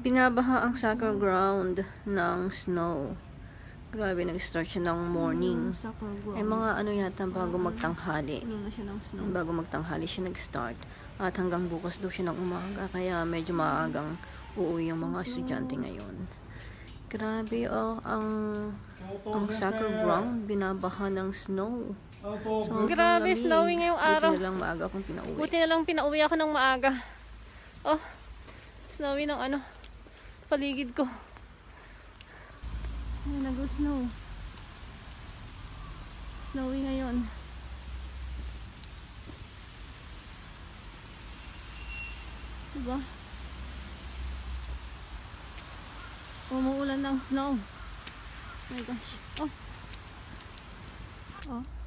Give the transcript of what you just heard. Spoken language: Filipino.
Binabaha ang soccer ground ng snow. Grabe, nag-start siya ng morning. Ay mga ano yata bago magtanghali. Bago magtanghali siya nag-start. At hanggang bukas daw siya ng umaga. Kaya medyo maagang uuwi yung mga estudyante ngayon. Grabe oh, ang soccer ground binabaha ng snow. So, grabe, snowy ngayong araw. Buti na lang maaga akong pinauwi. Buti na lang pinauwi ako ng maaga. Oh, snowy ng ano, paligid ko. Ay, nag-snow. Snowy ngayon. Diba? Umuulan ng snow. Oh my gosh. Oh. Oh.